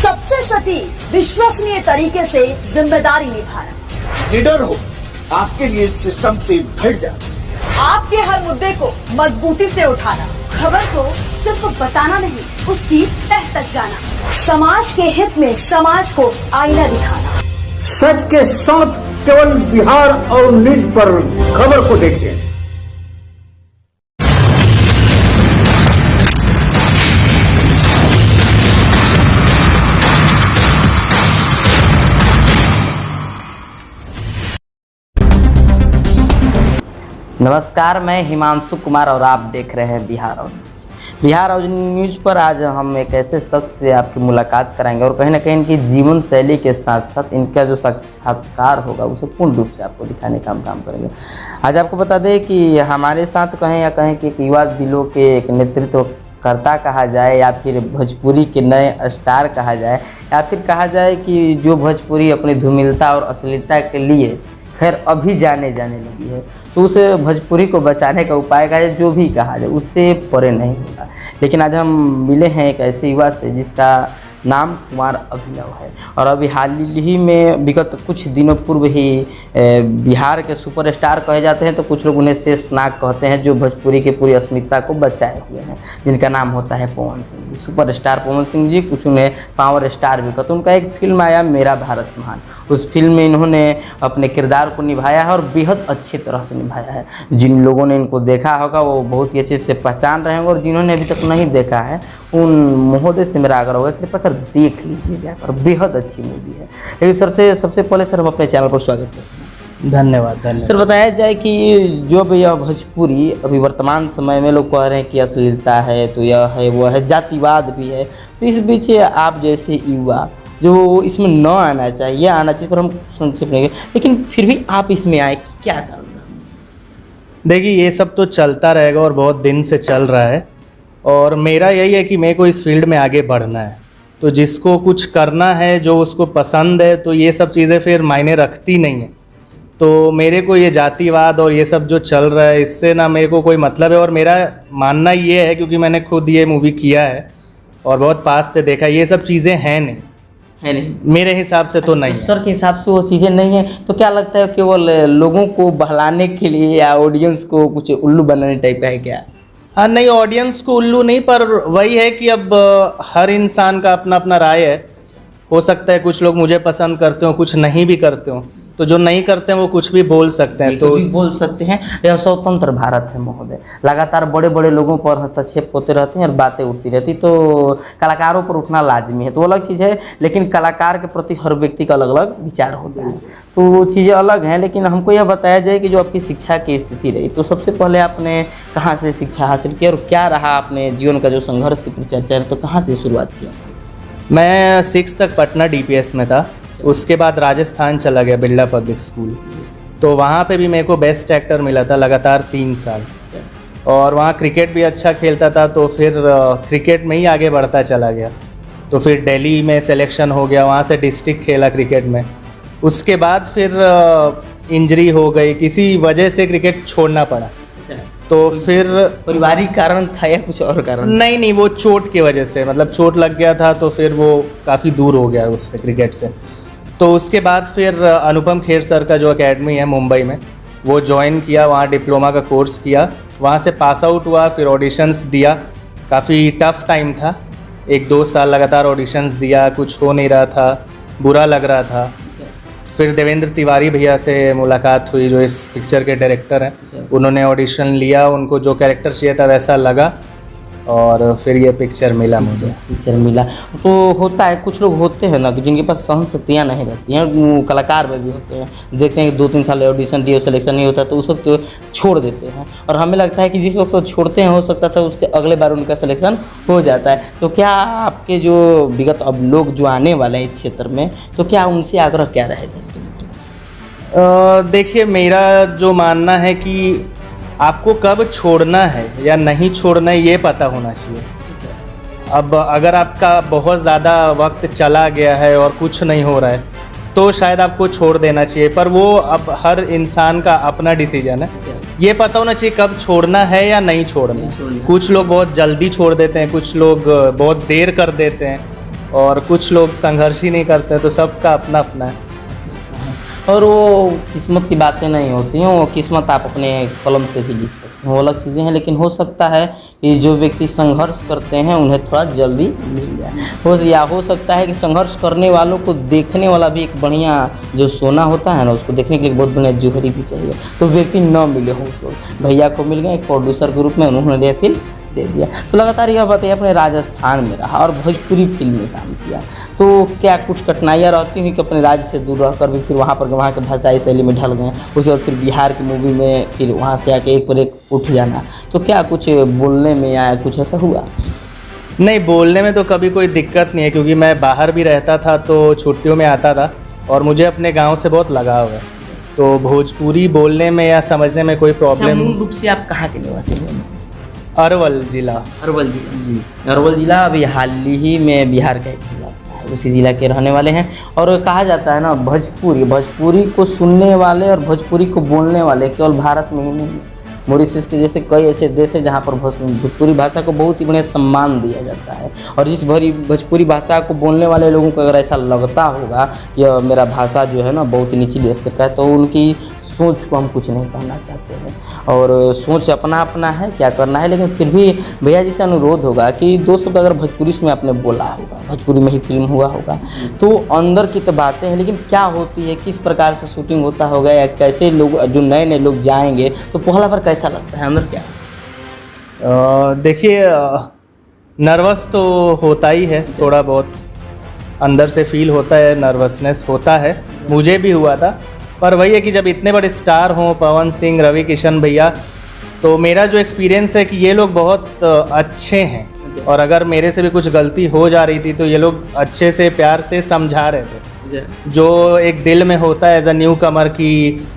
सबसे सटीक विश्वसनीय तरीके से जिम्मेदारी निभाना। निडर हो, आपके लिए सिस्टम से भिड़ जाना। आपके हर मुद्दे को मजबूती से उठाना। खबर को सिर्फ बताना नहीं, उसकी तह तक जाना। समाज के हित में समाज को आईना दिखाना। सच के साथ केवल बिहार और न्यूज पर खबर को देखते हैं। नमस्कार, मैं हिमांशु कुमार और आप देख रहे हैं बिहार और न्यूज। बिहार और न्यूज पर आज हम एक ऐसे शख्स से आपकी मुलाकात कराएंगे और कहीं ना कहीं इनकी जीवन शैली के साथ साथ इनका जो साक्षात्कार होगा उसे पूर्ण रूप से आपको दिखाने का हम काम करेंगे। आज आपको बता दें कि हमारे साथ कहें या कहें कि युवा दिलों के एक नेतृत्व कर्ता कहा जाए या फिर भोजपुरी के नए स्टार कहा जाए या फिर कहा जाए कि जो भोजपुरी अपनी धूमिलता और अश्लीलता के लिए खैर अभी जाने लगी है, तो उस भोजपुरी को बचाने का उपाय का जो भी कहा जाए उससे परे नहीं होगा। लेकिन आज हम मिले हैं एक ऐसे युवा से जिसका नाम कुमार अभिनव है और अभी हाल ही में विगत कुछ दिनों पूर्व ही बिहार के सुपरस्टार कहे जाते हैं, तो कुछ लोग उन्हें शेषनाग कहते हैं, जो भोजपुरी की पूरी अस्मिता को बचाए हुए हैं, जिनका नाम होता है पवन सिंह जी। सुपरस्टार पवन सिंह जी, कुछ उन्हें पावर स्टार भी कहते हैं। उनका एक फिल्म आया मेरा भारत महान, उस फिल्म में इन्होंने अपने किरदार को निभाया है और बेहद अच्छी तरह से निभाया है। जिन लोगों ने इनको देखा होगा वो बहुत ही अच्छे से पहचान रहे होंगे और जिन्होंने अभी तक नहीं देखा है उन महोदय से मेरा आग्रह होगा कृपया कर देख लीजिए जाकर, बेहद अच्छी मूवी है। लेकिन सर से सबसे पहले सर हम अपने चैनल पर स्वागत करते हैं। धन्यवाद। सर बताया जाए कि जो भी यह भोजपुरी अभी वर्तमान समय में लोग कह रहे हैं कि अश्लीलता है, तो यह है वो है, जातिवाद भी है, तो इस बीच आप जैसे युवा जो इसमें न आना चाहिए, आना चाहिए पर हम संक्षिप्त नहीं, लेकिन फिर भी आप इसमें आए, क्या कारण? देखिए, ये सब तो चलता रहेगा और बहुत दिन से चल रहा है और मेरा यही है कि मेरे को इस फील्ड में आगे बढ़ना है। तो जिसको कुछ करना है, जो उसको पसंद है, तो ये सब चीज़ें फिर मायने रखती नहीं है। तो मेरे को ये जातिवाद और ये सब जो चल रहा है इससे ना मेरे को कोई मतलब है। और मेरा मानना ये है, क्योंकि मैंने खुद ये मूवी किया है और बहुत पास से देखा, ये सब चीज़ें हैं नहीं, है नहीं, मेरे हिसाब से तो नहीं। सर के हिसाब से वो चीज़ें नहीं है, तो क्या लगता है केवल लोगों को बहलाने के लिए या ऑडियंस को कुछ उल्लू बनाने टाइप का है क्या? हाँ, नहीं, ऑडियंस को उल्लू नहीं, पर वही है कि अब हर इंसान का अपना अपना राय है। हो सकता है कुछ लोग मुझे पसंद करते हो, कुछ नहीं भी करते हो, तो जो नहीं करते हैं वो कुछ भी बोल सकते हैं। तो बोल सकते हैं। यह स्वतंत्र भारत है महोदय, लगातार बड़े बड़े लोगों पर हस्तक्षेप होते रहते हैं और बातें उठती रहती, तो कलाकारों पर उठना लाजमी है, तो अलग चीज़ है। लेकिन कलाकार के प्रति हर व्यक्ति का अलग अलग विचार होता है, तो वो चीज़ें अलग हैं। लेकिन हमको यह बताया जाए कि जो आपकी शिक्षा की स्थिति रही, तो सबसे पहले आपने कहाँ से शिक्षा हासिल की और क्या रहा अपने जीवन का जो संघर्ष की चर्चा है, तो कहाँ से शुरुआत किया? मैं 6 तक पटना DPS में था, उसके बाद राजस्थान चला गया बिरला पब्लिक स्कूल, तो वहाँ पे भी मेरे को बेस्ट एक्टर मिला था लगातार 3 साल। और वहाँ क्रिकेट भी अच्छा खेलता था, तो फिर क्रिकेट में ही आगे बढ़ता चला गया। तो फिर दिल्ली में सिलेक्शन हो गया, वहाँ से डिस्ट्रिक्ट खेला क्रिकेट में। उसके बाद फिर इंजरी हो गई, किसी वजह से क्रिकेट छोड़ना पड़ा। तो फिर पारिवारिक कारण था या कुछ और कारण? नहीं, वो चोट की वजह से, मतलब चोट लग गया था, तो फिर वो काफ़ी दूर हो गया उससे, क्रिकेट से। तो उसके बाद फिर अनुपम खेर सर का जो एकेडमी है मुंबई में, वो ज्वाइन किया, वहाँ डिप्लोमा का कोर्स किया, वहाँ से पास आउट हुआ, फिर ऑडिशंस दिया। काफ़ी टफ टाइम था, 1-2 साल लगातार ऑडिशंस दिया, कुछ हो नहीं रहा था, बुरा लग रहा था। फिर देवेंद्र तिवारी भैया से मुलाकात हुई, जो इस पिक्चर के डायरेक्टर हैं। उन्होंने ऑडिशन लिया, उनको जो कैरेक्टर चाहिए था वैसा लगा और फिर ये पिक्चर मिला मुझे। पिक्चर मिला तो होता है, कुछ लोग होते हैं ना कि जिनके पास सहन शक्तियाँ नहीं रहती हैं, वो कलाकार में भी होते हैं, देखते हैं कि 2-3 साल ऑडिशन दिए, सिलेक्शन नहीं होता तो उस वक्त छोड़ देते हैं। और हमें लगता है कि जिस वक्त वो छोड़ते हैं, हो सकता था उसके अगले बार उनका सिलेक्शन हो जाता है। तो क्या आपके जो विगत अब लोग जो आने वाले हैं इस क्षेत्र में, तो क्या उनसे आग्रह क्या रहेगा इसके लिए? देखिए, मेरा जो मानना है कि आपको कब छोड़ना है या नहीं छोड़ना है ये पता होना चाहिए। अब अगर आपका बहुत ज़्यादा वक्त चला गया है और कुछ नहीं हो रहा है, तो शायद आपको छोड़ देना चाहिए, पर वो अब हर इंसान का अपना डिसीजन है। ये पता होना चाहिए कब छोड़ना है या नहीं छोड़ना। कुछ लोग बहुत जल्दी छोड़ देते हैं, कुछ लोग बहुत देर कर देते हैं, और कुछ लोग संघर्ष ही नहीं करते, तो सबका अपना अपना है। और वो किस्मत की बातें नहीं होती हैं, वो किस्मत आप अपने कलम से भी लिख सकते हैं, वो अलग चीज़ें हैं। लेकिन हो सकता है कि जो व्यक्ति संघर्ष करते हैं उन्हें थोड़ा जल्दी मिल जाए, हो सकता है कि संघर्ष करने वालों को देखने वाला भी एक बढ़िया जो सोना होता है ना, उसको देखने के लिए बहुत बढ़िया जोहरी भी चाहिए, तो व्यक्ति न मिले हो उसको। भैया को मिल गए एक प्रोड्यूसर के रूप में, उन्होंने दिया फिर दे दिया। तो लगातार यह बताइए, अपने राजस्थान में रहा और भोजपुरी फिल्म में काम किया, तो क्या कुछ कठिनाइयाँ रहती हुई कि अपने राज्य से दूर रहकर भी फिर वहाँ के भाषाई शैली में ढल गए, उसके बाद फिर बिहार की मूवी में फिर वहाँ से आके एक पर एक उठ जाना, तो क्या कुछ बोलने में या कुछ ऐसा हुआ? नहीं, बोलने में तो कभी कोई दिक्कत नहीं है, क्योंकि मैं बाहर भी रहता था तो छुट्टियों में आता था और मुझे अपने गांव से बहुत लगाव है, तो भोजपुरी बोलने में या समझने में कोई प्रॉब्लम। मूल रूप से आप कहाँ के निवासी हैं? अरवल जिला। अरवल जिला जी, अरवल जिला अभी हाल ही में बिहार का एक जिला है, उसी ज़िला के रहने वाले हैं। और कहा जाता है ना, भोजपुरी को सुनने वाले और भोजपुरी को बोलने वाले केवल भारत में ही नहीं है, मॉरिशस के जैसे कई ऐसे देश हैं जहाँ पर भोजपुरी भाषा को बहुत ही बढ़िया सम्मान दिया जाता है। और जिस भोजपुरी भाषा को बोलने वाले लोगों को अगर ऐसा लगता होगा कि मेरा भाषा जो है ना बहुत ही निचली स्तर का है, तो उनकी सोच को हम कुछ नहीं कहना चाहते हैं। और सोच अपना अपना है, क्या करना है, लेकिन फिर भी भैया जी से अनुरोध होगा कि 2 शब्द अगर भोजपुरी में आपने बोला होगा, भोजपुरी में ही फिल्म हुआ होगा, तो अंदर की तो बातें हैं, लेकिन क्या होती है, किस प्रकार से शूटिंग होता होगा, या कैसे लोग जो नए लोग जाएंगे तो पहला बार कैसा लगता है अंदर क्या? देखिए, नर्वस तो होता ही है, थोड़ा बहुत अंदर से फील होता है, नर्वसनेस होता है, मुझे भी हुआ था। पर वही है कि जब इतने बड़े स्टार हों, पवन सिंह, रवि किशन भैया, तो मेरा जो एक्सपीरियंस है कि ये लोग बहुत अच्छे हैं, और अगर मेरे से भी कुछ गलती हो जा रही थी तो ये लोग अच्छे से प्यार से समझा रहे थे। जो एक दिल में होता है एज अ न्यू कमर की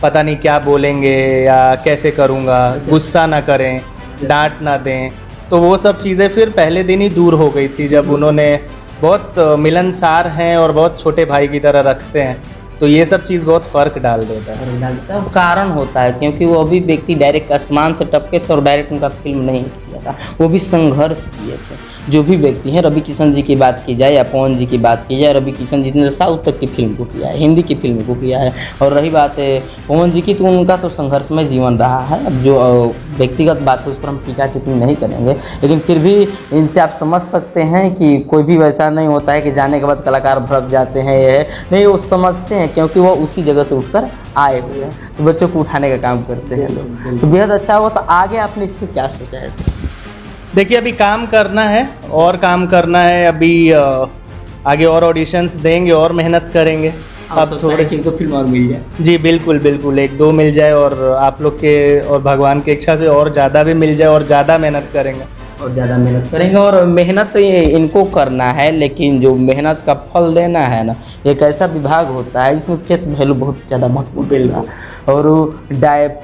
पता नहीं क्या बोलेंगे या कैसे करूँगा, गुस्सा ना करें, डांट ना दें, तो वो सब चीज़ें फिर पहले दिन ही दूर हो गई थी जब उन्होंने बहुत मिलनसार हैं और बहुत छोटे भाई की तरह रखते हैं, तो ये सब चीज़ बहुत फ़र्क डाल देता है। कारण होता है क्योंकि वो अभी व्यक्ति डायरेक्ट आसमान से टपके थे और डायरेक्ट उनका फिल्म नहीं किया था, वो भी संघर्ष किए थे। जो भी व्यक्ति हैं, रवि किशन जी की बात की जाए या पवन जी की बात की जाए, रवि किशन जी ने साउथ तक की फिल्म को किया है, हिंदी की फिल्म को किया है, और रही बात है पवन जी की, तो उनका तो संघर्षमय जीवन रहा है। अब जो व्यक्तिगत बात है उस पर हम टीका टिप्पणी नहीं करेंगे, लेकिन फिर भी इनसे आप समझ सकते हैं कि कोई भी वैसा नहीं होता है कि जाने के बाद कलाकार भड़क जाते हैं, ये नहीं, वो समझते हैं क्योंकि वो उसी जगह से उठकर आए हुए हैं, तो बच्चों को उठाने का काम करते हैं लोग, तो बेहद अच्छा हुआ। तो आगे आपने इस पर क्या सोचा है सर? देखिए, अभी काम करना है और काम करना है, अभी आगे और ऑडिशंस देंगे और मेहनत करेंगे। अब थोड़े कि 2 फिल्म और मिल जाए। जी बिल्कुल बिल्कुल, 1-2 मिल जाए और आप लोग के और भगवान की इच्छा से और ज़्यादा भी मिल जाए, और ज़्यादा मेहनत करेंगे और मेहनत तो ये इनको करना है, लेकिन जो मेहनत का फल देना है ना, एक ऐसा विभाग होता है इसमें फेस वैल्यू बहुत ज़्यादा महत्वपूर्ण है। और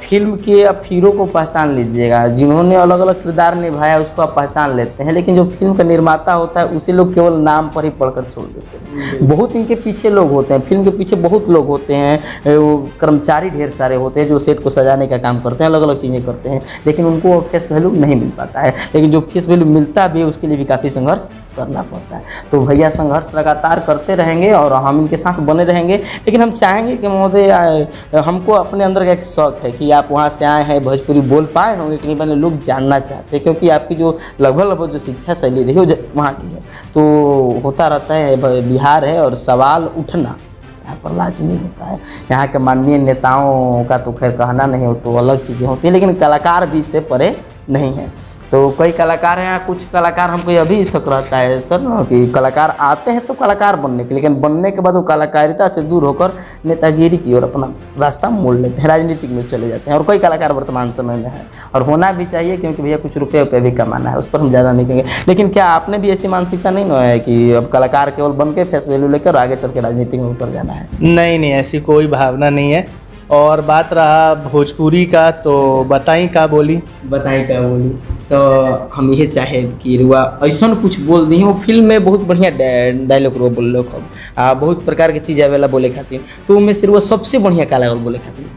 फिल्म के आप हीरो को पहचान लीजिएगा, जिन्होंने अलग अलग किरदार निभाया उसको आप पहचान लेते हैं, लेकिन जो फिल्म का निर्माता होता है उसे लोग केवल नाम पर ही पढ़कर छोड़ देते हैं। बहुत इनके पीछे लोग होते हैं, फिल्म के पीछे बहुत लोग होते हैं, वो कर्मचारी ढेर सारे होते हैं जो सेट को सजाने का काम करते हैं, अलग अलग चीज़ें करते हैं, लेकिन उनको फेस वैल्यू नहीं मिल पाता है। लेकिन जो फेस वैल्यू मिलता भी है उसके लिए भी काफ़ी संघर्ष करना पड़ता है। तो भैया संघर्ष लगातार करते रहेंगे और हम इनके साथ बने रहेंगे, लेकिन हम चाहेंगे कि महोदय, हमको अपने अंदर का एक शौक है कि आप वहाँ से आए हैं, भोजपुरी बोल पाए होंगे कि नहीं, पहले लोग जानना चाहते हैं, क्योंकि आपकी जो लगभग जो शिक्षा शैली रही है वहाँ की है, तो होता रहता है, बिहार है और सवाल उठना यहाँ पर लाजमी होता है। यहाँ के माननीय नेताओं का तो खैर कहना नहीं हो, तो अलग चीज़ें होती हैं, लेकिन कलाकार भी इससे परे नहीं है। तो कई कलाकार हैं, कुछ कलाकार हमको ये भी शक रहता है सर कि कलाकार आते हैं तो कलाकार बनने के, लेकिन बनने के बाद वो कलाकारिता से दूर होकर नेतागिरी की ओर अपना रास्ता मोड़ लेते हैं, राजनीतिक में चले जाते हैं, और कई कलाकार वर्तमान समय में है, और होना भी चाहिए क्योंकि भैया कुछ रुपये भी कमाना है, उस पर हम ज़्यादा नहीं कहेंगे। लेकिन क्या आपने भी ऐसी मानसिकता नहीं ना है कि अब कलाकार केवल बन के फेस वैल्यू लेकर आगे चल के राजनीति में उतर जाना है? नहीं, ऐसी कोई भावना नहीं है। और बात रहा भोजपुरी का, तो बताई का बोली, तो हम ये चाहे कि रुआ ऐसा कुछ बोल दी, वो फिल्म में बहुत बढ़िया डायलॉग रुआ बोल लो, बहुत प्रकार की चीज़ आवेला बोले खातिर, तो उनमें से रुआ सबसे बढ़िया का लागल बोले खातिर?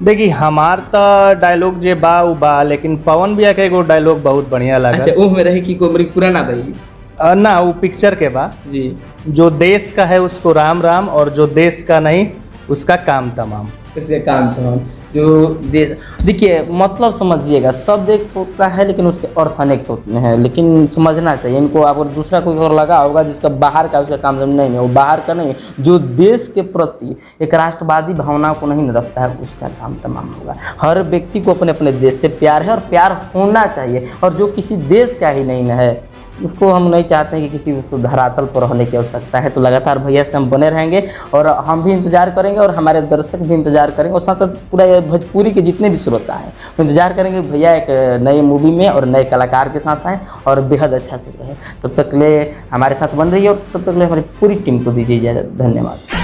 देखिए, हमार तो डायलॉग जे बा, लेकिन पवन भैया के एगो डायलॉग बहुत बढ़िया लगा। अच्छा, वो में रहे कि कोई पुराना भाई ना वो पिक्चर के बाद जी। जो देश का है उसको राम राम, और जो देश का नहीं उसका काम तमाम। इसके काम तमाम जो देश, देखिए मतलब समझिएगा, शब्द एक होता है लेकिन उसके अर्थ अनेक होते हैं, लेकिन समझना चाहिए इनको। अगर दूसरा कोई और लगा होगा जिसका बाहर का उसका काम नहीं, वो बाहर का नहीं, जो देश के प्रति एक राष्ट्रवादी भावना को नहीं रखता है उसका काम तमाम होगा। हर व्यक्ति को अपने अपने देश से प्यार है और प्यार होना चाहिए, और जो किसी देश का ही नहीं है उसको हम नहीं चाहते हैं कि किसी उसको धरातल पर रहने की आवश्यकता है। तो लगातार भैया से हम बने रहेंगे और हम भी इंतजार करेंगे और हमारे दर्शक भी इंतजार करेंगे, और साथ साथ पूरा ये भोजपुरी के जितने भी श्रोता हैं वो इंतजार करेंगे भैया एक नई मूवी में और नए कलाकार के साथ आएँ और बेहद अच्छा से रहे। तब तक ले हमारे साथ बन रही है और तब तक ले हमारी पूरी टीम को दीजिए इजाज़त। धन्यवाद।